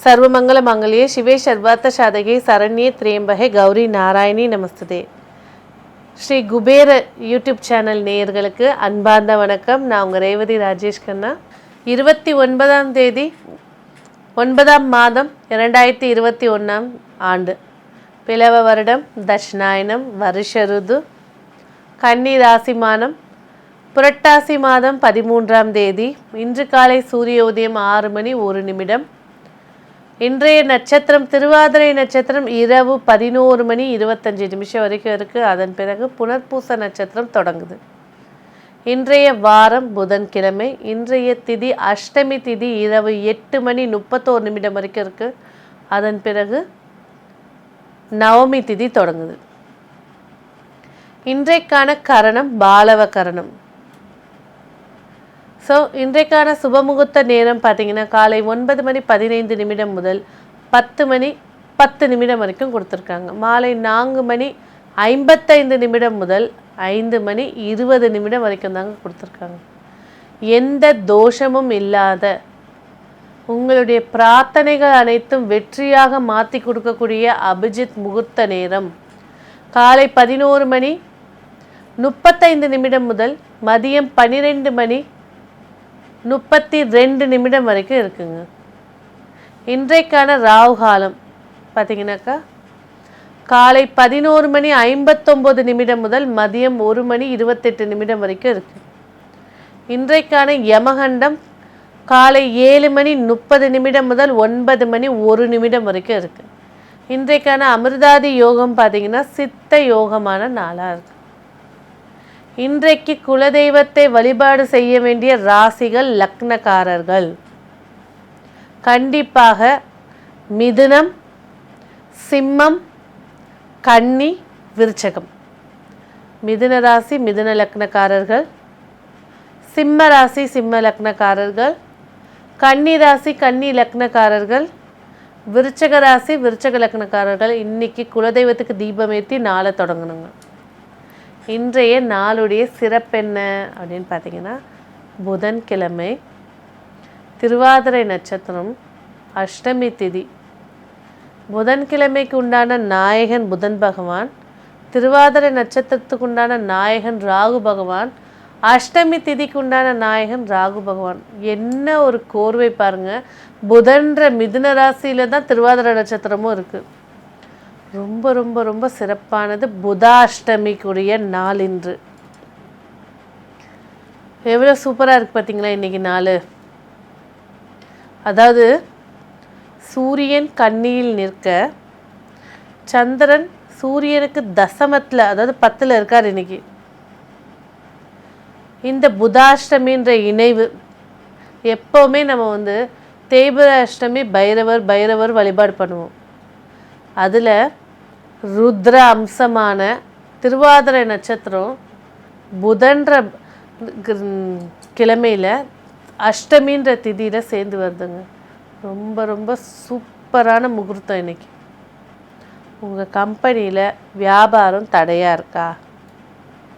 सर्वमंगल मंगल्ये शिवे सर्वार्थ साधके शरण्ये त्र्यंबके गौरी नारायणी नमस्ते. ஸ்ரீ குபேர யூடியூப் சேனல் நேயர்களுக்கு அன்பார்ந்த வணக்கம். நான் உங்கள் ரேவதி ராஜேஷ் கண்ணா. 29ஆம் தேதி 9ஆம் மாதம் 2021ஆம் ஆண்டு பிளவ வருடம் தட்சிணாயனம் வருஷ ருது கன்னி ராசி மாதம் புரட்டாசி மாதம் 13ஆம் தேதி. இன்று காலை சூரிய உதயம் 6:01. இன்றைய நட்சத்திரம் திருவாதிரை நட்சத்திரம் இரவு 11:25 வரைக்கும் இருக்குது. அதன் பிறகு புனர்பூச நட்சத்திரம் தொடங்குது. இன்றைய வாரம் புதன்கிழமை. இன்றைய திதி அஷ்டமி திதி இரவு 8:31 வரைக்கும் இருக்குது. அதன் பிறகு நவமி திதி தொடங்குது. இன்றைக்கான கரணம் பாலவ கரணம். ஸோ இன்றைக்கான சுபமுகூர்த்த நேரம் பார்த்திங்கன்னா காலை 9:15 முதல் 10:10 வரைக்கும் கொடுத்துருக்காங்க. மாலை 4:55 முதல் 5:20 வரைக்கும் தாங்க கொடுத்துருக்காங்க. எந்த தோஷமும் இல்லாத உங்களுடைய பிரார்த்தனைகள் அனைத்தும் வெற்றியாக மாற்றி கொடுக்கக்கூடிய அபிஜித் முகூர்த்த நேரம் காலை 11:35 முதல் மதியம் 12:32 வரைக்கும் இருக்குங்க. இன்றைக்கான ராகு காலம் பார்த்திங்கனாக்கா காலை 11:59 முதல் மதியம் 1:28 வரைக்கும் இருக்குது. இன்றைக்கான யமகண்டம் காலை 7:30 முதல் 9:01 வரைக்கும் இருக்குது. இன்றைக்கான அமிர்தாதி யோகம் பார்த்திங்கன்னா சித்த யோகமான நாளாக இருக்குது. இன்றைக்கு குலதெய்வத்தை வழிபாடு செய்ய வேண்டிய ராசிகள் லக்னக்காரர்கள் கண்டிப்பாக மிதுனம், சிம்மம், கன்னி, விருச்சகம். மிதுன ராசி மிதுன லக்னக்காரர்கள், சிம்ம ராசி சிம்ம லக்னக்காரர்கள், கன்னி ராசி கன்னி லக்னக்காரர்கள், விருச்சக ராசி விருச்சக லக்னக்காரர்கள் இன்னைக்கு குலதெய்வத்துக்கு தீபமேற்றி நாளை தொடங்கணுங்க. இன்றைய நாளுடைய சிறப்பென்ன அப்படின்னு பார்த்தீங்கன்னா புதன்கிழமை, திருவாதிரை நட்சத்திரம், அஷ்டமி திதி. புதன்கிழமைக்கு உண்டான நாயகன் புதன் பகவான், திருவாதிரை நட்சத்திரத்துக்கு உண்டான நாயகன் ராகு பகவான், அஷ்டமி திதிக்கு உண்டான நாயகன் ராகு பகவான். என்ன ஒரு கோர்வை பாருங்கள். புதன்ற மிதுன ராசியில் தான் திருவாதிரை நட்சத்திரமும் இருக்குது. ரொம்ப ரொம்ப ரொம்ப சிறப்பானது. புதாஷ்டமிக்குரிய நாள் இன்று. எவ்வளோ சூப்பராக இருக்குது பார்த்தீங்களா இன்றைக்கி நாள். அதாவது சூரியன் கன்னியில் நிற்க, சந்திரன் சூரியனுக்கு தசமத்தில் அதாவது 10 இருக்கார் இன்றைக்கி. இந்த புதாஷ்டமின்ற இணைவு எப்போவுமே நம்ம தேய்பிர அஷ்டமி பைரவர் வழிபாடு பண்ணுவோம். அதில் ருத்ர அம்சமான திருவாதிரை நட்சத்திரம் புதன்ற கிழமையில் அஷ்டமின்ற திதியில் சேர்ந்து வருதுங்க. ரொம்ப ரொம்ப சூப்பரான முகூர்த்தம் இன்றைக்கி. உங்கள் கம்பெனியில் வியாபாரம் தடையாக இருக்கா,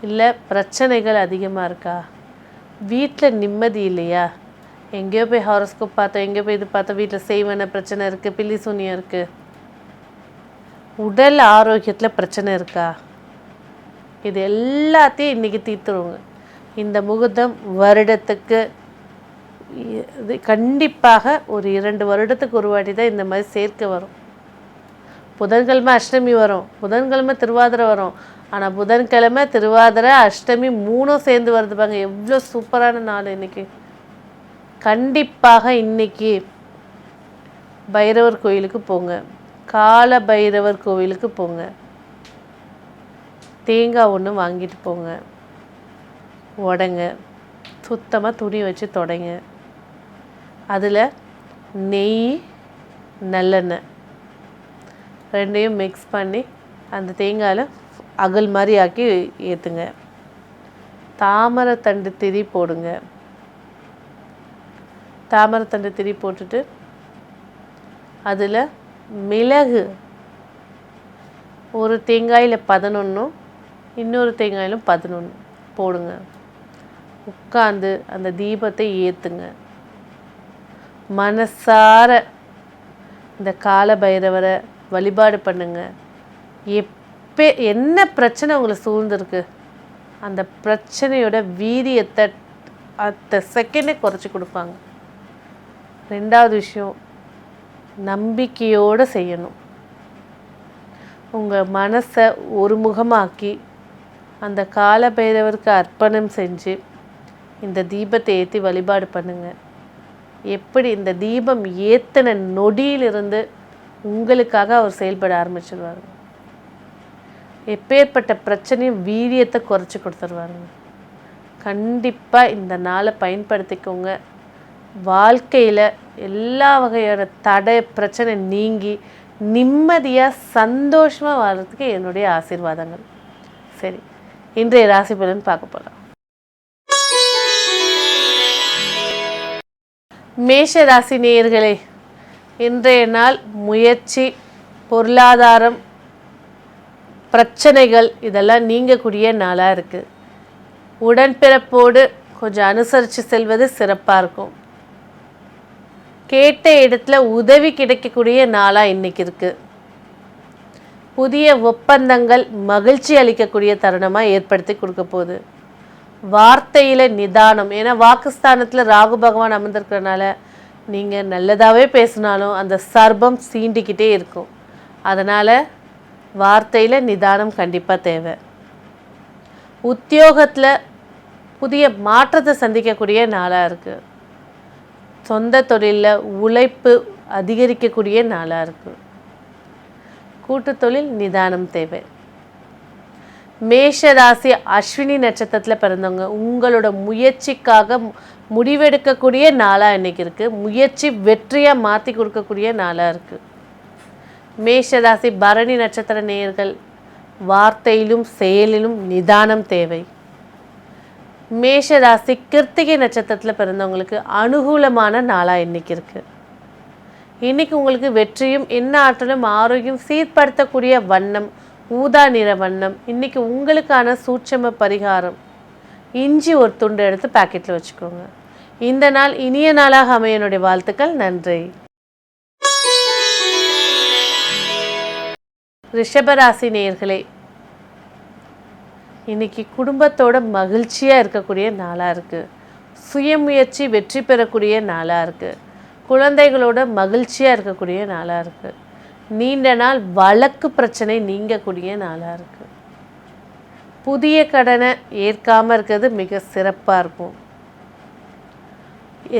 இல்லை பிரச்சனைகள் அதிகமாக இருக்கா, வீட்டில் நிம்மதி இல்லையா, எங்கேயோ போய் ஹாரோஸ்கோப் பார்த்தோம், எங்கேயோ போய் இது பார்த்தோம், வீட்டில் செய்வன பிரச்சனை இருக்குது, பில்லி சூனியம் இருக்குது, உடல் ஆரோக்கியத்தில் பிரச்சனை இருக்கா, இது எல்லாத்தையும் இன்றைக்கி தீர்த்துருவோங்க. இந்த முகூர்த்தம் வருடத்துக்கு இது கண்டிப்பாக ஒரு 2 வருடத்துக்கு ஒரு வாட்டி தான் இந்த மாதிரி சேர்க்க வரும். புதன்கிழமை அஷ்டமி வரும், புதன்கிழமை திருவாதிரை வரும். ஆனால் புதன்கிழமை திருவாதிரை அஷ்டமி 3 சேர்ந்து வருது பாங்க. எவ்வளோ சூப்பரான நாள் இன்றைக்கி. கண்டிப்பாக இன்றைக்கி பைரவர் கோயிலுக்கு போங்க, கால பைரவர் கோவிலுக்கு போங்க, தேங்காய் ஒன்று வாங்கிட்டு போங்க, உடைங்க, சுத்தமாக துணி வச்சு தொடைங்க. அதில் நெய் நல்லெண்ணெய் ரெண்டையும் மிக்ஸ் பண்ணி அந்த தேங்காயில் அகல் மாதிரி ஆக்கி ஏற்றுங்க. தாமரைத்தண்டு திரி போடுங்க. தாமரைத்தண்டு திரி போட்டுட்டு அதில் மிளகு ஒரு தேங்காயில் 11, இன்னொரு தேங்காயிலும் 11 போடுங்க. உட்கார்ந்து அந்த தீபத்தை ஏற்றுங்க. மனசார இந்த கால பைரவரை வழிபாடு பண்ணுங்க. என்ன பிரச்சனை உங்களை சூழ்ந்திருக்கு, அந்த பிரச்சனையோட வீரியத்தை அடுத்த செகண்டே குறைச்சி கொடுப்பாங்க. 2வது விஷயம், நம்பிக்கையோடு செய்யணும். உங்கள் மனசை ஒருமுகமாக்கி அந்த கால பைரவருக்கு அர்ப்பணம் செஞ்சு இந்த தீபத்தை ஏற்றி வழிபாடு பண்ணுங்கள். எப்படி இந்த தீபம் ஏற்றின நொடியிலிருந்து உங்களுக்காக அவர் செயல்பட ஆரம்பிச்சிடுவாருங்க. எப்பேற்பட்ட பிரச்சனையும் வீரியத்தை குறைச்சி கொடுத்துருவாருங்க. கண்டிப்பாக இந்த நாளை பயன்படுத்திக்கோங்க. வாழ்க்கையில் எல்லா வகையோட தடை பிரச்சனை நீங்கி நிம்மதியாக சந்தோஷமாக வாழ்கிறதுக்கு என்னுடைய ஆசீர்வாதங்கள். சரி, இன்றைய ராசி பலன் பார்க்க போகலாம். மேஷ ராசி நேயர்களே, இன்றைய நாள் முயற்சி, பொருளாதாரம், பிரச்சனைகள் இதெல்லாம் நீங்கக்கூடிய நாளாக இருக்குது. உடன்பிறப்போடு கொஞ்சம் அனுசரித்து செல்வது சிறப்பாக இருக்கும். கேட்ட இடத்துல உதவி கிடைக்கக்கூடிய நாளாக இன்றைக்கி இருக்குது. புதிய ஒப்பந்தங்கள் மகிழ்ச்சி அளிக்கக்கூடிய தருணமாக ஏற்படுத்தி கொடுக்க போகுது. வார்த்தையில் நிதானம், ஏன்னா வாக்குஸ்தானத்தில் ராகு பகவான் அமர்ந்திருக்கிறனால நீங்கள் நல்லதாகவே பேசினாலும் அந்த சர்பம் சீண்டிக்கிட்டே இருக்கும். அதனால் வார்த்தையில் நிதானம் கண்டிப்பாக தேவை. உத்தியோகத்தில் புதிய மாற்றத்தை சந்திக்கக்கூடிய நாளாக இருக்குது. சொந்த தொழிலில் உழைப்பு அதிகரிக்கக்கூடிய நாளாக இருக்குது. கூட்டு தொழில் நிதானம் தேவை. மேஷ ராசி அஸ்வினி நட்சத்திரத்தில் பிறந்தவங்க உங்களோட முயற்சிக்காக முடிவெடுக்கக்கூடிய நாளாக இன்றைக்கி இருக்குது. முயற்சி வெற்றியாக மாற்றி கொடுக்கக்கூடிய நாளாக இருக்குது. மேஷ ராசி பரணி நட்சத்திர நேயர்கள் வார்த்தையிலும் செயலிலும் நிதானம் தேவை. மேஷ ராசி கிருத்திகை நட்சத்திரத்தில் பிறந்தவங்களுக்கு அனுகூலமான நாளாக இன்றைக்கி இருக்குது. இன்றைக்கி உங்களுக்கு வெற்றியும் என்ன ஆற்றலும் ஆரோக்கியம் சீர்படுத்தக்கூடிய வண்ணம் ஊதா நிற வண்ணம். இன்றைக்கி உங்களுக்கான சூட்சம பரிகாரம் இஞ்சி ஒரு துண்டு எடுத்து பாக்கெட்டில் வச்சுக்கோங்க. இந்த நாள் இனிய நாளாக அமைய என்னுடைய வாழ்த்துக்கள். நன்றி. ரிஷபராசி நேயர்களே, இன்றைக்கி குடும்பத்தோட மகிழ்ச்சியாக இருக்கக்கூடிய நாளாக இருக்குது. சுயமுயற்சி வெற்றி பெறக்கூடிய நாளாக இருக்குது. குழந்தைகளோட மகிழ்ச்சியாக இருக்கக்கூடிய நாளாக இருக்குது. நீண்ட நாள் வழக்கு பிரச்சனை நீங்கக்கூடிய நாளாக இருக்குது. புதிய கடனை ஏற்காமல் இருக்கிறது மிக சிறப்பாக இருக்கும்.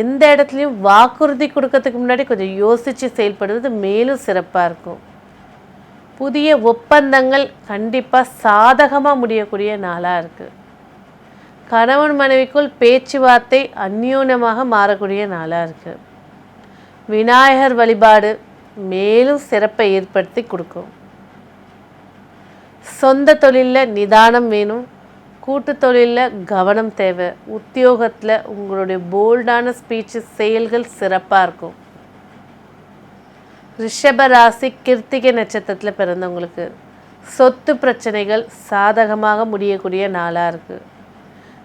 எந்த இடத்துலையும் வாக்குறுதி கொடுக்கறதுக்கு முன்னாடி கொஞ்சம் யோசித்து செயல்படுவது மேலும் சிறப்பாக இருக்கும். புதிய ஒப்பந்தங்கள் கண்டிப்பாக சாதகமாக முடியக்கூடிய நாளாக இருக்குது. கணவன் மனைவிக்குள் பேச்சுவார்த்தை அந்யோன்யமாக மாறக்கூடிய நாளாக இருக்குது. விநாயகர் வழிபாடு மேலும் சிறப்பை ஏற்படுத்தி கொடுக்கும். சொந்த தொழிலில் நிதானம் வேணும். கூட்டு தொழிலில் கவனம் தேவை. உத்தியோகத்தில் உங்களுடைய போல்டான ஸ்பீச்சு செயல்கள் சிறப்பாக இருக்கும். ரிஷபராசி கிருத்திகை நட்சத்திரத்தில் பிறந்தவங்களுக்கு சொத்து பிரச்சனைகள் சாதகமாக முடியக்கூடிய நாளாக இருக்குது.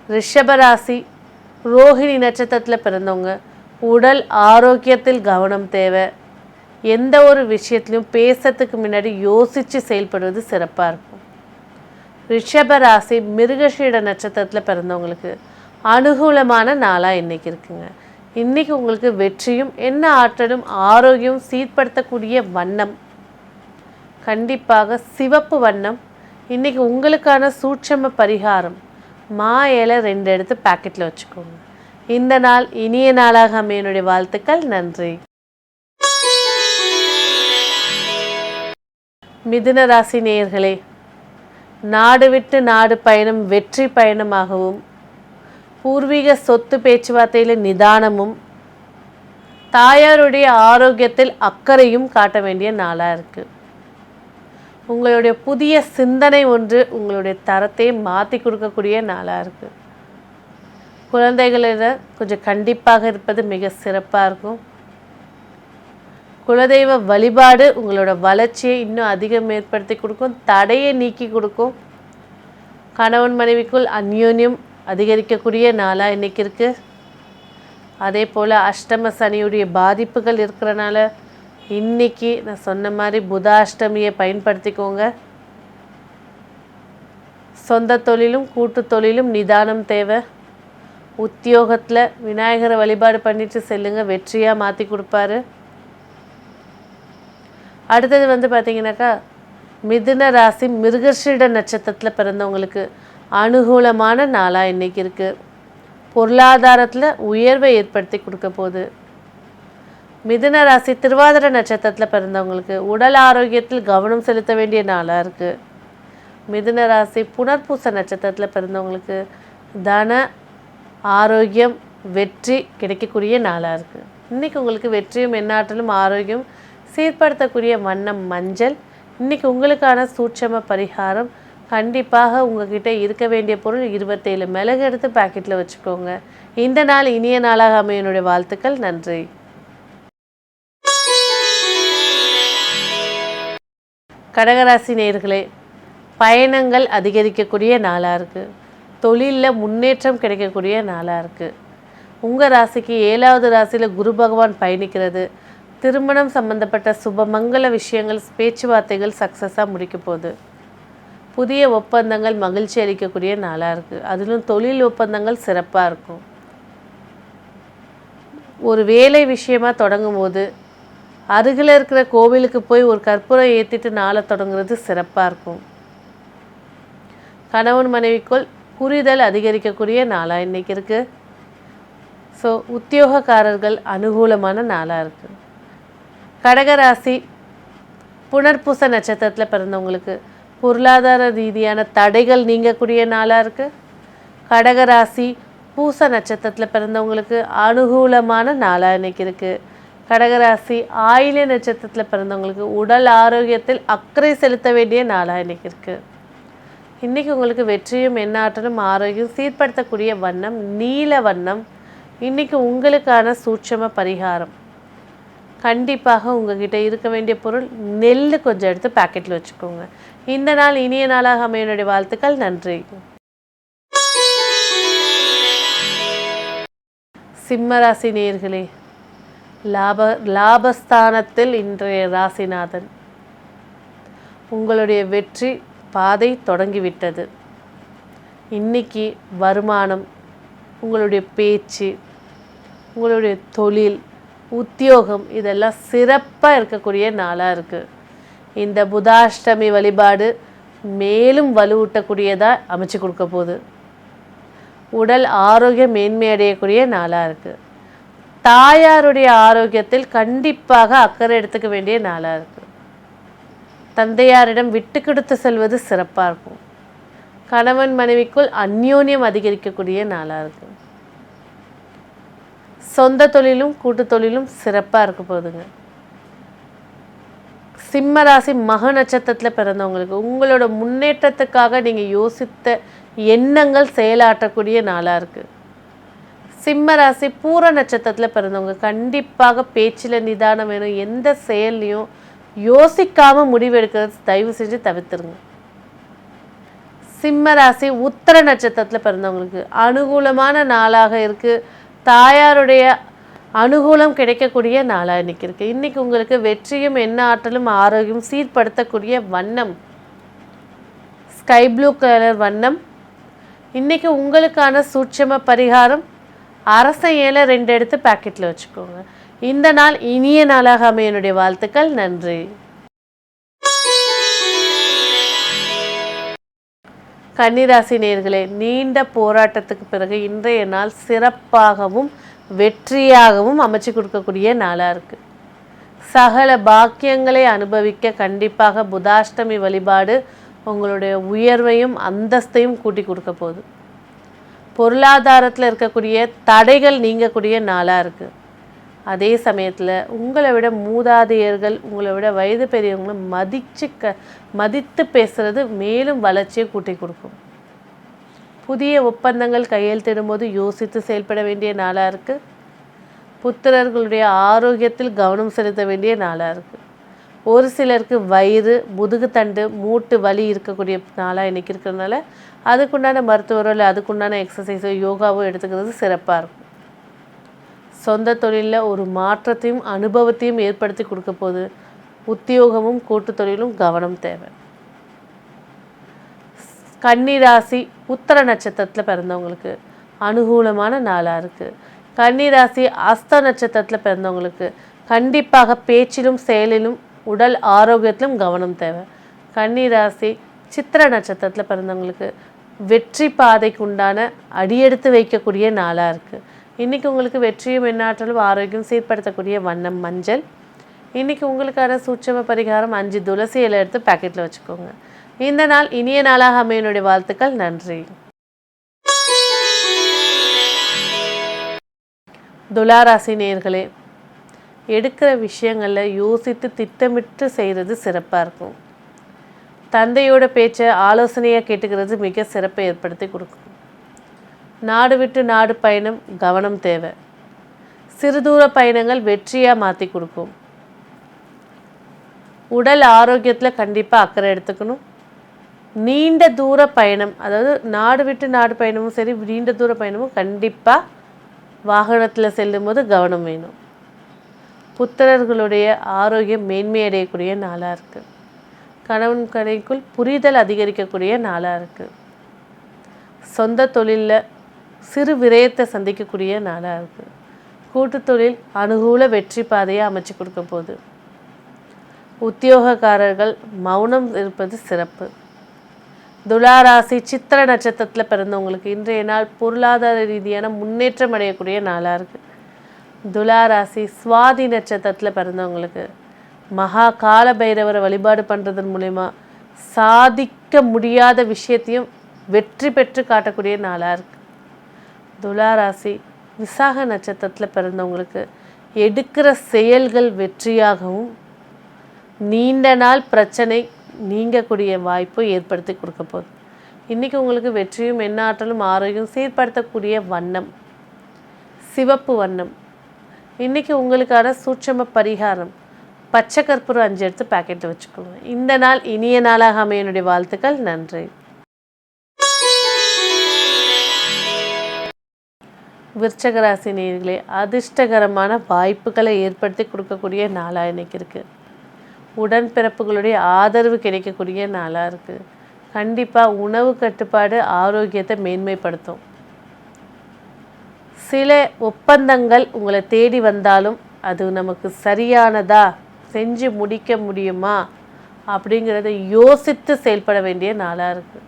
ரிஷபராசி ரோஹிணி நட்சத்திரத்தில் பிறந்தவங்க உடல் ஆரோக்கியத்தில் கவனம் தேவை. எந்த ஒரு விஷயத்துலையும் பேசுறதுக்கு முன்னாடி யோசித்து செயல்படுவது சிறப்பாக இருக்கும். ரிஷபராசி மிருகஷீட நட்சத்திரத்தில் பிறந்தவங்களுக்கு அனுகூலமான நாளாக இன்றைக்கி இருக்குங்க. இன்றைக்கி உங்களுக்கு வெற்றியும் என்ன ஆற்றலும் ஆரோக்கியம் சீர்படுத்தக்கூடிய வண்ணம் கண்டிப்பாக சிவப்பு வண்ணம். இன்றைக்கி உங்களுக்கான சூட்சம பரிகாரம் மா இலை 2 எடுத்து பாக்கெட்டில் வச்சுக்கோங்க. இந்த நாள் இனிய நாளாக அமைய என்னுடைய வாழ்த்துக்கள். நன்றி. மிதுன ராசி நேயர்களே, நாடு விட்டு நாடு பயணம் வெற்றி பயணமாகவும் பூர்வீக சொத்து பேச்சுவார்த்தையில் நிதானமும் தாயாருடைய ஆரோக்கியத்தில் அக்கறையும் காட்ட வேண்டிய நாளாக இருக்குது. உங்களுடைய புதிய சிந்தனை ஒன்று உங்களுடைய தரத்தை மாற்றி கொடுக்கக்கூடிய நாளாக இருக்குது. குழந்தைகளில் கொஞ்சம் கண்டிப்பாக இருப்பது மிக சிறப்பாக இருக்கும். குலதெய்வ வழிபாடு உங்களோட வளர்ச்சியை இன்னும் அதிகம் ஏற்படுத்தி கொடுக்கும். தடையை நீக்கி கொடுக்கும். கணவன் மனைவிக்குள் அந்யோன்யம் அதிகரிக்கக்கூடிய நாளாக இன்றைக்கி இருக்குது. அதே போல் அஷ்டம சனியுடைய பாதிப்புகள் இருக்கிறனால இன்றைக்கி நான் சொன்ன மாதிரி புதாஷ்டமியை பயன்படுத்திக்கோங்க. சொந்த தொழிலும் கூட்டு தொழிலும் நிதானம் தேவை. உத்தியோகத்தில் விநாயகரை வழிபாடு பண்ணிட்டு செல்லுங்க, வெற்றியாக மாற்றி கொடுப்பாரு. அடுத்தது பார்த்திங்கனாக்கா மிதுன ராசி மிருகஷீட நட்சத்திரத்தில் பிறந்தவங்களுக்கு அனுகூலமான நாளாக இன்றைக்கி இருக்குது. பொருளாதாரத்தில் உயர்வை ஏற்படுத்தி கொடுக்க போகுது. மிதுன ராசி திருவாதிரை நட்சத்திரத்தில் பிறந்தவங்களுக்கு உடல் ஆரோக்கியத்தில் கவனம் செலுத்த வேண்டிய நாளாக இருக்குது. மிதுன ராசி புனர்பூச நட்சத்திரத்தில் பிறந்தவங்களுக்கு தன ஆரோக்கியம் வெற்றி கிடைக்கக்கூடிய நாளாக இருக்குது. இன்றைக்கி உங்களுக்கு வெற்றியும் எண்ணாற்றலும் ஆரோக்கியம் சீர்படுத்தக்கூடிய வண்ணம் மஞ்சள். இன்றைக்கி உங்களுக்கான சூட்சம பரிகாரம் கண்டிப்பாக உங்ககிட்ட இருக்க வேண்டிய பொருள் 27 மிளகு எடுத்து பாக்கெட்டில் வச்சுக்கோங்க. இந்த நாள் இனிய நாளாக அமையனுடைய வாழ்த்துக்கள். நன்றி. கடகராசி நேயர்களே, பயணங்கள் அதிகரிக்கக்கூடிய நாளாக இருக்குது. தொழிலில் முன்னேற்றம் கிடைக்கக்கூடிய நாளாக இருக்குது. உங்கள் ராசிக்கு 7வது ராசியில் குரு பகவான் பயணிக்கிறது திருமணம் சம்பந்தப்பட்ட சுபமங்கல விஷயங்கள் பேச்சுவார்த்தைகள் சக்ஸஸாக முடிக்க போகுது. புதிய ஒப்பந்தங்கள் மகிழ்ச்சி அளிக்கக்கூடிய நாளாக இருக்குது. அதிலும் தொழில் ஒப்பந்தங்கள் சிறப்பாக இருக்கும். ஒரு வேலை விஷயமாக தொடங்கும் போது அருகில் இருக்கிற கோவிலுக்கு போய் ஒரு கற்பூரம் ஏற்றிட்டு நாளை தொடங்குறது சிறப்பாக இருக்கும். கணவன் மனைவிக்குள் புரிதல் அதிகரிக்கக்கூடிய நாளாக இன்றைக்கி இருக்குது. ஸோ உத்தியோகக்காரர்கள் அனுகூலமான நாளாக இருக்குது. கடகராசி புனர்பூச நட்சத்திரத்தில் பிறந்தவங்களுக்கு பொருளாதார ரீதியான தடைகள் நீங்கக்கூடிய நாளாக இருக்குது. கடகராசி பூச நட்சத்திரத்தில் பிறந்தவங்களுக்கு அனுகூலமான நாளாக இன்றைக்கி இருக்குது. கடகராசி ஆயில்ய நட்சத்திரத்தில் பிறந்தவங்களுக்கு உடல் ஆரோக்கியத்தில் அக்கறை செலுத்த வேண்டிய நாளாக இன்றைக்கி இருக்குது. இன்றைக்கி உங்களுக்கு வெற்றியும் எண்ணாற்றலும் ஆரோக்கியம் சீர்படுத்தக்கூடிய வண்ணம் நீல வண்ணம். இன்றைக்கி உங்களுக்கான சூட்சம பரிகாரம் கண்டிப்பாக உங்ககிட்ட இருக்க வேண்டிய பொருள் நெல் கொஞ்சம் எடுத்து பாக்கெட்டில் வச்சுக்கோங்க. இந்த நாள் இனிய நாளாக அமையனுடைய வாழ்த்துக்கள். நன்றி. சிம்மராசி நேயர்களே, லாபஸ்தானத்தில் இன்றைய ராசிநாதன். உங்களுடைய வெற்றி பாதை தொடங்கிவிட்டது. இன்னைக்கு வருமானம், உங்களுடைய பேச்சு, உங்களுடைய தொழில், உத்தியோகம் இதெல்லாம் சிறப்பாக இருக்கக்கூடிய நாளாக இருக்குது. இந்த புதாஷ்டமி வழிபாடு மேலும் வலுவூட்டக்கூடியதாக அமைச்சு கொடுக்க போகுது. உடல் ஆரோக்கியம் மேன்மையடையக்கூடிய நாளாக இருக்குது. தாயாருடைய ஆரோக்கியத்தில் கண்டிப்பாக அக்கறை எடுத்துக்க வேண்டிய நாளாக இருக்குது. தந்தையாரிடம் விட்டு கொடுத்து செல்வது சிறப்பாக இருக்கும். கணவன் மனைவிக்குள் அந்யோன்யம் அதிகரிக்கக்கூடிய நாளாக இருக்குது. சொந்த தொழிலும் கூட்டு தொழிலும் சிறப்பாக இருக்க போகுதுங்க. சிம்மராசி மக நட்சத்திரத்தில் பிறந்தவங்களுக்கு உங்களோட முன்னேற்றத்துக்காக நீங்கள் யோசித்த எண்ணங்கள் செயலாற்றக்கூடிய நாளாக இருக்குது. சிம்மராசி பூர நட்சத்திரத்தில் பிறந்தவங்க கண்டிப்பாக பேச்சில் நிதானம் வேணும். எந்த செயல்லையும் யோசிக்காமல் முடிவெடுக்கிறது தயவு செஞ்சு தவிர்த்துருங்க. சிம்மராசி உத்திர நட்சத்திரத்தில் பிறந்தவங்களுக்கு அனுகூலமான நாளாக இருக்குது. தாயாருடைய அனுகூலம் கிடைக்கக்கூடிய நாளாக இன்றைக்கி இருக்குது. இன்றைக்கி உங்களுக்கு வெற்றியும் எண்ண ஆற்றலும் ஆரோக்கியம் சீர்படுத்தக்கூடிய வண்ணம் ஸ்கை ப்ளூ கலர் வண்ணம். இன்றைக்கி உங்களுக்கான சூட்சம பரிகாரம் அரச ஏலை 2 எடுத்து பாக்கெட்டில் வச்சுக்கோங்க. இந்த நாள் இனிய நாளாக அமையனுடைய வாழ்த்துக்கள். நன்றி. கன்னிராசி நேயர்களே, நீண்ட போராட்டத்துக்கு பிறகு இன்றைய நாள் சிறப்பாகவும் வெற்றியாகவும் அமைச்சு கொடுக்கக்கூடிய நாளாக இருக்குது. சகல பாக்கியங்களை அனுபவிக்க கண்டிப்பாக புதாஷ்டமி வழிபாடு உங்களுடைய உயர்வையும் அந்தஸ்தையும் கூட்டி கொடுக்க போகுது. பொருளாதாரத்தில் இருக்கக்கூடிய தடைகள் நீங்கக்கூடிய நாளாக இருக்குது. அதே சமயத்தில் உங்களை விட மூதாதையர்கள், உங்களை விட வயது பெரியவங்களை மதித்து பேசுகிறது மேலும் வளர்ச்சியை கூட்டி கொடுக்கும். புதிய ஒப்பந்தங்கள் கையெழுத்திடும்போது யோசித்து செயல்பட வேண்டிய நாளாக இருக்குது. புத்திரர்களுடைய ஆரோக்கியத்தில் கவனம் செலுத்த வேண்டிய நாளாக இருக்குது. ஒரு சிலருக்கு வயிறு, முதுகுத்தண்டு, மூட்டு வலி இருக்கக்கூடிய நாளாக இன்றைக்கி இருக்கிறதுனால அதுக்குண்டான மருத்துவரோ இல்லை அதுக்குண்டான எக்ஸசைஸோ யோகாவோ எடுத்துக்கிறது சிறப்பாக இருக்கும். சொந்த தொழிலில் ஒரு மாற்றத்தையும் அனுபவத்தையும் ஏற்படுத்தி கொடுக்க போது. உத்தியோகமும் கூட்டு தொழிலும் கவனம் தேவை. கன்னிராசி உத்தர நட்சத்திரத்தில் பிறந்தவங்களுக்கு அனுகூலமான நாளாக இருக்குது. கன்னிராசி அஸ்த நட்சத்திரத்தில் பிறந்தவங்களுக்கு கண்டிப்பாக பேச்சிலும் செயலிலும் உடல் ஆரோக்கியத்திலும் கவனம் தேவை. கன்னிராசி சித்திர நட்சத்திரத்தில் பிறந்தவங்களுக்கு வெற்றி பாதைக்கு உண்டான அடியெடுத்து வைக்கக்கூடிய நாளாக இருக்குது. இன்றைக்கி உங்களுக்கு வெற்றியும் எண்ணாற்றலும் ஆரோக்கியம் சீர்படுத்தக்கூடிய வண்ணம் மஞ்சள். இன்றைக்கி உங்களுக்கான சூட்சம பரிகாரம் 5 துளசி இலை எடுத்து பேக்கெட்டில் வச்சுக்கோங்க. இந்த நாள் இனிய நாளாக அமையனுடைய வாழ்த்துக்கள். நன்றி. துளாராசி நேயர்களே, எடுக்கிற விஷயங்களில் யோசித்து திட்டமிட்டு செய்கிறது சிறப்பாக இருக்கும். தந்தையோட பேச்சை ஆலோசனையாக கேட்டுக்கிறது மிக சிறப்பை ஏற்படுத்தி கொடுக்கும். நாடு விட்டு நாடு பயணம் கவனம் தேவை. சிறுதூர பயணங்கள் வெற்றியாக மாற்றி கொடுக்கும். உடல் ஆரோக்கியத்தில் கண்டிப்பாக அக்கறை எடுத்துக்கணும். நீண்ட தூர பயணம், அதாவது நாடு விட்டு நாடு பயணமும் சரி, நீண்ட தூர பயணமும் கண்டிப்பாக வாகனத்தில் செல்லும்போது கவனம் வேணும். புத்திரர்களுடைய ஆரோக்கியம் மேன்மையடையக்கூடிய நாளாக இருக்குது. கணவன் கடைக்குள் புரிதல் அதிகரிக்கக்கூடிய நாளாக இருக்குது. சொந்த தொழிலில் சிறு விரயத்தை சந்திக்கக்கூடிய நாளாக இருக்குது. கூட்டு தொழில் அனுகூல வெற்றி பாதையை அமைச்சு கொடுக்க போகுது. உத்தியோகக்காரர்கள் மௌனம் இருப்பது சிறப்பு. துளாராசி சித்திர நட்சத்திரத்தில் பிறந்தவங்களுக்கு இன்றைய நாள் பொருளாதார ரீதியான முன்னேற்றம் அடையக்கூடிய நாளாக இருக்குது. துளாராசி சுவாதி நட்சத்திரத்தில் பிறந்தவங்களுக்கு மகா கால பைரவரை வழிபாடு பண்ணுறதன் மூலயமா சாதிக்க முடியாத விஷயத்தையும் வெற்றி பெற்று காட்டக்கூடிய நாளாக இருக்குது. துளாராசி விசாக நட்சத்திரத்தில் பிறந்தவங்களுக்கு எடுக்கிற செயல்கள் வெற்றியாகவும் நீண்ட நாள் பிரச்சனை நீங்கக்கூடிய வாய்ப்பு ஏற்படுத்தி கொடுக்க போகுது. இன்றைக்கி உங்களுக்கு வெற்றியும் எண்ணாற்றலும் ஆரோக்கியம் சீர்படுத்தக்கூடிய வண்ணம் சிவப்பு வண்ணம். இன்றைக்கி உங்களுக்கான சூட்சம பரிகாரம் பச்சை கற்பூரம் 5 எடுத்து பேக்கெட்டில் வச்சுக்கோங்க. இந்த நாள் இனிய நாளாக அமையனுடைய வாழ்த்துக்கள். நன்றி. விருச்சக ராசி நேயர்களே, அதிர்ஷ்டகரமான வாய்ப்புகளை ஏற்படுத்தி கொடுக்கக்கூடிய நாளாக இன்றைக்கி இருக்குது. உடன்பிறப்புகளுடைய ஆதரவு கிடைக்கக்கூடிய நாளாக இருக்குது. கண்டிப்பாக உணவு கட்டுப்பாடு ஆரோக்கியத்தை மேன்மைப்படுத்தும். சில ஒப்பந்தங்கள் உங்களை தேடி வந்தாலும் அது நமக்கு சரியானதா, செஞ்சு முடிக்க முடியுமா அப்படிங்கிறத யோசித்து செயல்பட வேண்டிய நாளாக இருக்குது.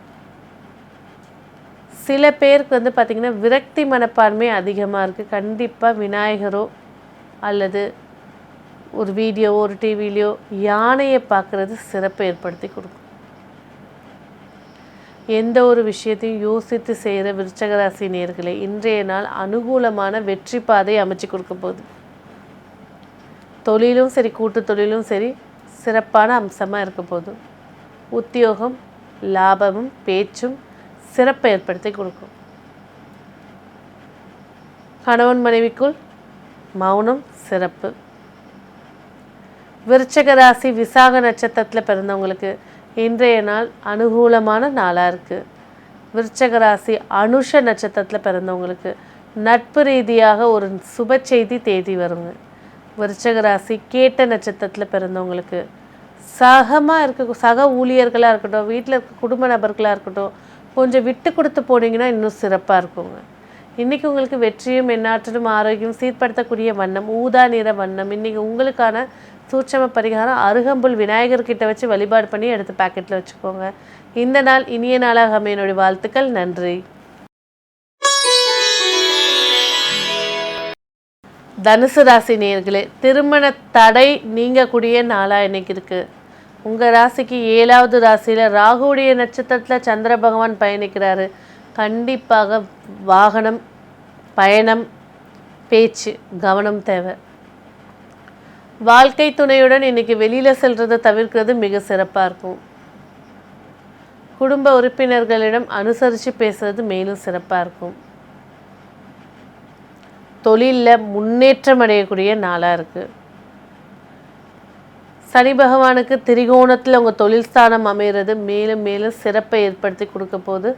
சில பேருக்கு பார்த்திங்கன்னா விரக்தி மனப்பான்மை அதிகமாக இருக்குது. கண்டிப்பாக விநாயகரோ அல்லது ஒரு வீடியோ ஒரு டிவிலையோ யானையை பார்க்குறது சிறப்பை ஏற்படுத்தி கொடுக்கும். எந்த ஒரு விஷயத்தையும் யோசித்து செய்கிற விருச்சகராசி நேயர்களே, இன்றைய நாள் அனுகூலமான வெற்றி பாதை அமைச்சு கொடுக்க போகுது. தொழிலும் சரி கூட்டு தொழிலும் சரி சிறப்பான அம்சமாக இருக்க போகுது. உத்தியோகம் லாபமும் பேச்சும் சிறப்பை ஏற்படுத்தி கொடுக்கும். கணவன் மனைவிக்குள் மௌனம் சிறப்பு. விருச்சக ராசி விசாக நட்சத்திரத்தில் பிறந்தவங்களுக்கு இன்றைய நாள் அனுகூலமான நாளாக இருக்குது. விருச்சக ராசி அனுஷ நட்சத்திரத்தில் பிறந்தவங்களுக்கு நட்பு ரீதியாக ஒரு சுப செய்தி தேடி வருங்க. விருச்சக ராசி கேட்ட நட்சத்திரத்தில் பிறந்தவங்களுக்கு சக ஊழியர்களாக இருக்கட்டும், வீட்டில் இருக்க குடும்ப நபர்களாக இருக்கட்டும், கொஞ்சம் விட்டு கொடுத்து போனீங்கன்னா இன்னும் சிறப்பாக இருக்குங்க. இன்றைக்கி உங்களுக்கு வெற்றியும் எண்ணாற்றலும் ஆரோக்கியம் சீர்படுத்தக்கூடிய வண்ணம் ஊதா நிற வண்ணம். இன்றைக்கி உங்களுக்கான சூட்சம பரிகாரம் அருகம்புல் விநாயகர்கிட்ட வச்சு வழிபாடு பண்ணி எடுத்து பேக்கெட்டில் வச்சுக்கோங்க. இந்த நாள் இனிய நாளாக அமையனுடைய வாழ்த்துக்கள். நன்றி. தனுசு ராசி நேயர்களே, திருமண தடை நீங்கக்கூடிய நாளாக இன்னைக்கு இருக்குது. உங்கள் ராசிக்கு 7வது ராசியில் ராகுடைய நட்சத்திரத்தில் சந்திர பகவான் பயணிக்கிறாரு. கண்டிப்பாக வாகனம் பயணம் பேச்சு கவனம் தேவை. வாழ்க்கை துணையுடன் இன்றைக்கி வெளியில் செல்றதை தவிர்க்கிறது மிக சிறப்பாக இருக்கும். குடும்ப உறுப்பினர்களிடம் அனுசரித்து பேசுறது மேலும் சிறப்பாக இருக்கும். தொழிலில் முன்னேற்றம் அடையக்கூடிய நாளாக இருக்குது. சனி பகவானுக்கு திரிகோணத்தில் உங்கள் தொழில் ஸ்தானம் அமைகிறது மேலும் மேலும் சிறப்பை ஏற்படுத்தி கொடுக்க போகுது.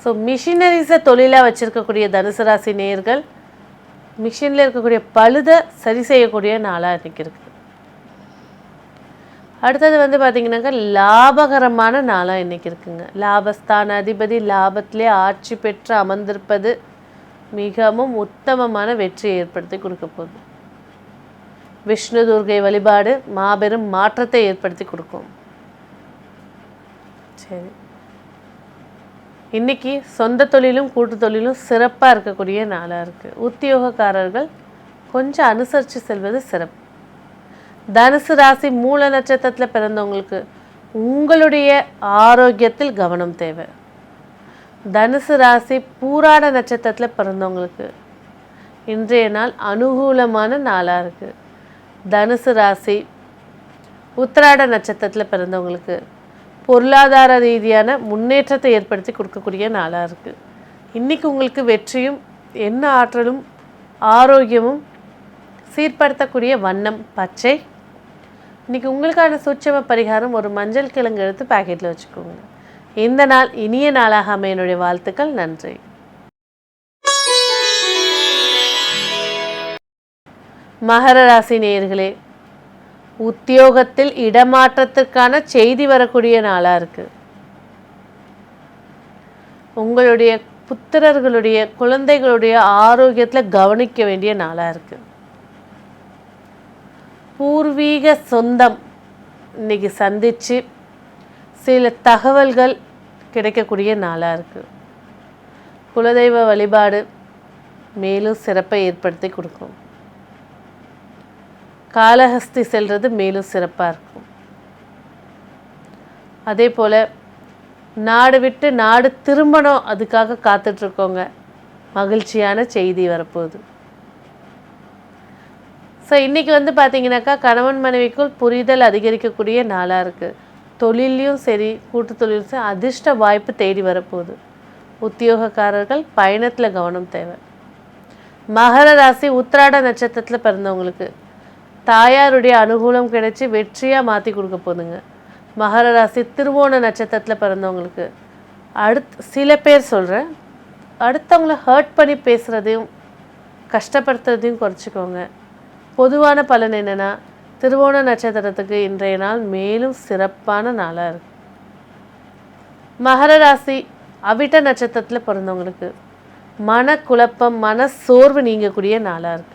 ஸோ மிஷினரிஸை தொழிலாக வச்சுருக்கக்கூடிய தனுசு ராசி நேயர்கள் மிஷினில் இருக்கக்கூடிய பழுதை சரி செய்யக்கூடிய நாளாக இன்றைக்கி இருக்குது. அடுத்தது வந்து பார்த்திங்கனாக்கா லாபகரமான நாளாக இன்றைக்கி இருக்குங்க. லாபஸ்தான அதிபதி லாபத்திலே ஆட்சி பெற்று அமர்ந்திருப்பது மிகவும் உத்தமமான வெற்றியை ஏற்படுத்தி கொடுக்க போகுது. விஷ்ணு துர்கை வழிபாடு மாபெரும் மாற்றத்தை ஏற்படுத்தி கொடுக்கும். சரி, இன்றைக்கி சொந்த தொழிலும் கூட்டு தொழிலும் சிறப்பாக இருக்கக்கூடிய நாளாக இருக்குது. உத்தியோகக்காரர்கள் கொஞ்சம் அனுசரித்து செல்வது சிறப்பு. தனுசு ராசி மூல நட்சத்திரத்தில் பிறந்தவங்களுக்கு உங்களுடைய ஆரோக்கியத்தில் கவனம் தேவை. தனுசு ராசி பூராட நட்சத்திரத்தில் பிறந்தவங்களுக்கு இன்றைய நாள் அனுகூலமான நாளாக இருக்குது. தனுசு ராசி உத்திராட நட்சத்திரத்தில் பிறந்தவங்களுக்கு பொருளாதார ரீதியான முன்னேற்றத்தை ஏற்படுத்தி கொடுக்கக்கூடிய நாளாக இருக்குது. இன்றைக்கி உங்களுக்கு வெற்றியும் என்ன ஆற்றலும் ஆரோக்கியமும் சீர்படுத்தக்கூடிய வண்ணம் பச்சை. இன்றைக்கி உங்களுக்கான சூட்சம பரிகாரம் ஒரு மஞ்சள் கிழங்கு எடுத்து பாக்கெட்டில் வச்சுக்கோங்க. இந்த நாள் இனிய நாளாக அமைய என்னுடைய வாழ்த்துக்கள். நன்றி. மகர ராசி நேயர்களே, உத்தியோகத்தில் இடமாற்றத்திற்கான செய்தி வரக்கூடிய நாளாக இருக்குது. உங்களுடைய புத்திரர்களுடைய குழந்தைகளுடைய ஆரோக்கியத்தில் கவனிக்க வேண்டிய நாளாக இருக்குது. பூர்வீக சொந்தம் இன்னைக்கு சந்தித்து சில தகவல்கள் கிடைக்கக்கூடிய நாளாக இருக்குது. குலதெய்வ வழிபாடு மேலும் சிறப்பை ஏற்படுத்தி கொடுக்கும். காளஹஸ்தி செல்வது மேலும் சிறப்பாக இருக்கும். அதே போல் நாடு விட்டு நாடு திரும்பணும் அதுக்காக காத்துட்ருக்கோங்க, மகிழ்ச்சியான செய்தி வரப்போகுது. ஸோ இன்றைக்கி வந்து பார்த்திங்கனாக்கா கணவன் மனைவிக்குள் புரிதல் அதிகரிக்கக்கூடிய நாளாக இருக்குது. தொழிலையும் சரி கூட்டு தொழிலும் சரி அதிர்ஷ்ட வாய்ப்பு தேடி வரப்போகுது. உத்தியோகக்காரர்கள் பயணத்தில் கவனம் தேவை. மகர ராசி உத்திராட நட்சத்திரத்தில் பிறந்தவங்களுக்கு தாயாருடைய அனுகூலம் கிடைச்சி வெற்றியாக மாற்றி கொடுக்க போதுங்க. மகர ராசி திருவோண நட்சத்திரத்தில் பிறந்தவங்களுக்கு சில பேர் சொல்கிறேன், அடுத்தவங்கள ஹர்ட் பண்ணி பேசுகிறதையும் கஷ்டப்படுத்துறதையும் குறைச்சிக்கோங்க. பொதுவான பலன் என்னென்னா திருவோண நட்சத்திரத்துக்கு இன்றைய நாள் மேலும் சிறப்பான நாளாக இருக்குது. மகர ராசி அவிட்ட நட்சத்திரத்தில் பிறந்தவங்களுக்கு மனக்குழப்பம் மன சோர்வு நீங்கக்கூடிய நாளாக இருக்குது.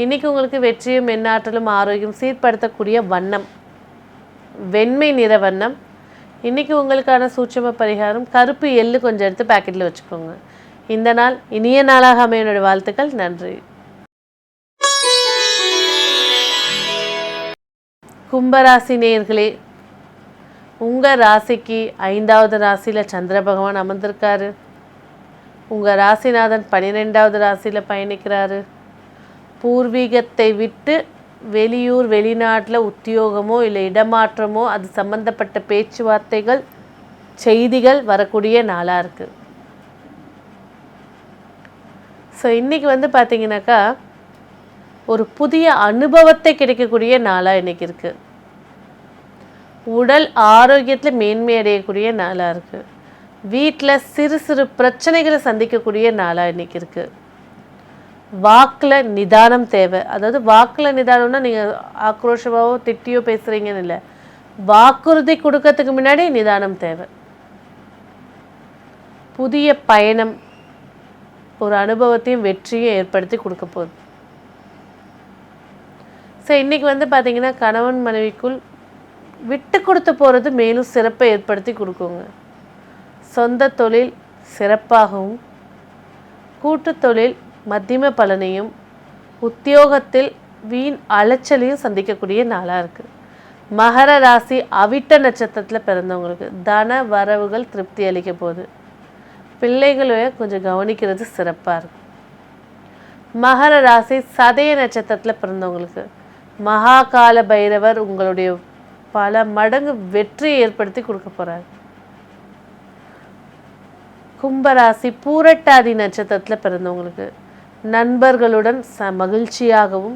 இன்றைக்கி உங்களுக்கு வெற்றியும் எண்ணாற்றலும் ஆரோக்கியம் சீர்படுத்தக்கூடிய வண்ணம் வெண்மை நிற வண்ணம். இன்றைக்கி உங்களுக்கான சூட்சம பரிகாரம் கருப்பு எள்ளு கொஞ்சம் எடுத்து பாக்கெட்டில் வச்சுக்கோங்க. இந்த நாள் இனிய நாளாக அமைய என்னுடைய வாழ்த்துக்கள். நன்றி. கும்பராசி நேயர்களே, உங்கள் ராசிக்கு 5வது ராசியில் சந்திர பகவான் அமர்ந்திருக்காரு. உங்கள் ராசிநாதன் 12வது ராசியில் பயணிக்கிறாரு. பூர்வீகத்தை விட்டு வெளியூர் வெளிநாட்டில் உத்தியோகமோ இல்லை இடமாற்றமோ அது சம்பந்தப்பட்ட பேச்சுவார்த்தைகள் செய்திகள் வரக்கூடிய நாளாக இருக்குது. ஸோ இன்றைக்கி வந்து பார்த்திங்கனாக்கா ஒரு புதிய அனுபவத்தை கிடைக்கக்கூடிய நாளாக இன்றைக்கி இருக்குது. உடல் ஆரோக்கியத்தில் மேன்மை அடையக்கூடிய நாளாக இருக்குது. வீட்டில் சிறு சிறு பிரச்சனைகளை சந்திக்கக்கூடிய நாளாக இன்றைக்கி இருக்குது. வாக்கில் நிதானம் தேவை. அதாவது வாக்கில் நிதானம்னா நீங்கள் ஆக்ரோஷமாவோ திட்டியோ பேசுகிறீங்கன்னு இல்லை, வாக்குறுதி கொடுக்கறதுக்கு முன்னாடி நிதானம் தேவை. புதிய பயணம் ஒரு அனுபவத்தையும் வெற்றியும் ஏற்படுத்தி கொடுக்க போகுது. ஸோ இன்றைக்கி வந்து பார்த்திங்கன்னா கணவன் மனைவிக்குள் விட்டு கொடுத்து போகிறது மேலும் சிறப்பை ஏற்படுத்தி கொடுக்குங்க. சொந்த தொழில் சிறப்பாகவும் கூட்டு தொழில் மத்தியம பலனையும் உத்தியோகத்தில் வீண் அலைச்சலையும் சந்திக்கக்கூடிய நாளாக இருக்குது. மகர ராசி அவிட்ட நட்சத்திரத்தில் பிறந்தவங்களுக்கு தன வரவுகள் திருப்தி அளிக்க போகுது. பிள்ளைகளை கொஞ்சம் கவனிக்கிறது சிறப்பாக இருக்கும். மகர ராசி சதய நட்சத்திரத்தில் பிறந்தவங்களுக்கு மகாகால பைரவர் உங்களுடைய பல மடங்கு வெற்றியை ஏற்படுத்தி கொடுக்க போகிறார். கும்பராசி பூரட்டாதி நட்சத்திரத்தில் பிறந்தவங்களுக்கு நண்பர்களுடன் மகிழ்ச்சியாகவும்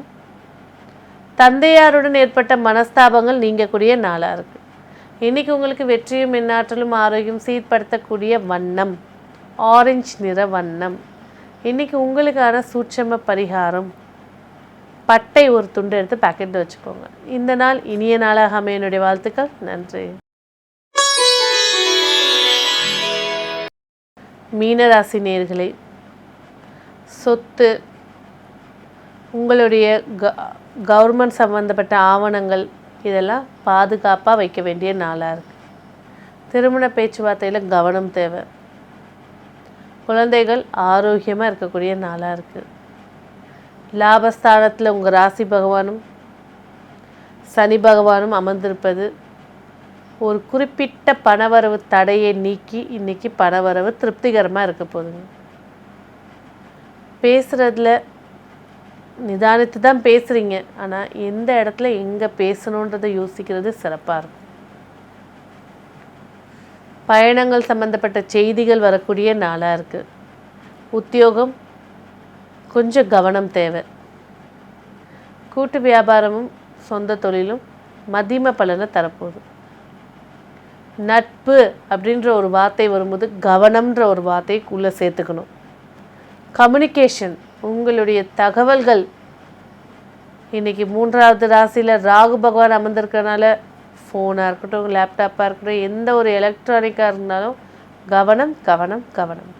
தந்தையாருடன் ஏற்பட்ட மனஸ்தாபங்கள் நீங்கக்கூடிய நாளாக இருக்குது. இன்றைக்கி உங்களுக்கு வெற்றியும் எண்ணாற்றலும் ஆரோக்கியம் சீர்படுத்தக்கூடிய வண்ணம் ஆரஞ்சு நிற வண்ணம். இன்றைக்கி உங்களுக்கான சூட்சம பரிகாரம் பட்டை ஒரு துண்டு எடுத்து பேக்கெட்டில் வச்சுக்கோங்க. இந்த நாள் இனிய நாளாக அமைய என்னுடைய வாழ்த்துக்கள். நன்றி. மீனராசி நேயர்களே, சொத்து, உங்களுடைய கவர்மெண்ட் சம்மந்தப்பட்ட ஆவணங்கள் இதெல்லாம் பாதுகாப்பாக வைக்க வேண்டிய நாளாக இருக்குது. திருமண பேச்சுவார்த்தையில் கவனம் தேவை. குழந்தைகள் ஆரோக்கியமாக இருக்கக்கூடிய நாளாக இருக்குது. லாபஸ்தானத்தில் உங்கள் ராசி பகவானும் சனி பகவானும் அமர்ந்திருப்பது ஒரு குறிப்பிட்ட பணவரவு தடையை நீக்கி இன்றைக்கி பணவரவு திருப்திகரமாக இருக்க போகுதுங்க. பேசுகிறதுல நிதானித்து தான் பேசுகிறீங்க, ஆனால் எந்த இடத்துல எங்கே பேசணுன்றதை யோசிக்கிறது சிறப்பாக இருக்கும். பயணங்கள் சம்மந்தப்பட்ட செய்திகள் வரக்கூடிய நாளாக இருக்குது. உத்தியோகம் கொஞ்சம் கவனம் தேவை. கூட்டு வியாபாரமும் சொந்த தொழிலும் மதிம பலனை தரப்போகுது. நட்பு அப்படின்ற ஒரு வார்த்தை வரும்போது கவனம்ன்ற ஒரு வார்த்தையை உள்ளே சேர்த்துக்கணும். கம்யூனிகேஷன், உங்களுடைய தகவல்கள், இன்றைக்கி 3வது ராசியில் ராகு பகவான் அமர்ந்திருக்கிறனால ஃபோனாக இருக்கட்டும், லேப்டாப்பாக இருக்கட்டும், எந்த ஒரு எலக்ட்ரானிக்காக இருந்தாலும் கவனம் கவனம் கவனம்.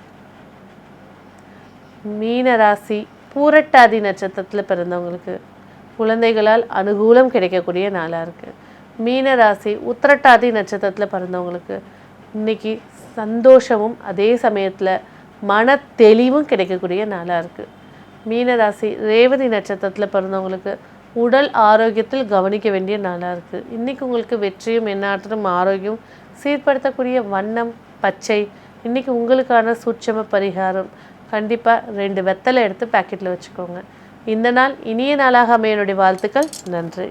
மீன ராசி பூரட்டாதி நட்சத்திரத்தில் பிறந்தவங்களுக்கு குழந்தைகளால் அனுகூலம் கிடைக்கக்கூடிய நாளாக இருக்குது. மீன ராசி உத்திரட்டாதி நட்சத்திரத்தில் பிறந்தவங்களுக்கு இன்றைக்கி சந்தோஷமும் அதே சமயத்தில் மன தெளிவும் கிடைக்கக்கூடிய நாளாக இருக்குது. மீனராசி ரேவதி நட்சத்திரத்தில் பிறந்தவங்களுக்கு உடல் ஆரோக்கியத்தில் கவனிக்க வேண்டிய நாளாக இருக்குது. இன்றைக்கி உங்களுக்கு வெற்றியும் எண்ணாற்றலும் ஆரோக்கியம் சீர்படுத்தக்கூடிய வண்ணம் பச்சை. இன்றைக்கி உங்களுக்கான சூட்சம பரிகாரம் கண்டிப்பாக 2 வெத்தலை எடுத்து பேக்கெட்டில் வச்சுக்கோங்க. இந்த நாள் இனிய நாளாக அமைய என்னுடைய வாழ்த்துக்கள். நன்றி.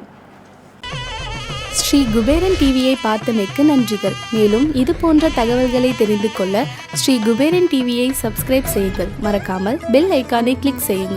ஸ்ரீ குபேரன் டிவியை பார்த்தமைக்கு நன்றிகள். மேலும் இது போன்ற தகவல்களை தெரிந்து கொள்ள ஸ்ரீ குபேரன் டிவியை சப்ஸ்கிரைப் செய்யுங்கள். மறக்காமல் பெல் ஐக்கானை கிளிக் செய்யுங்கள்.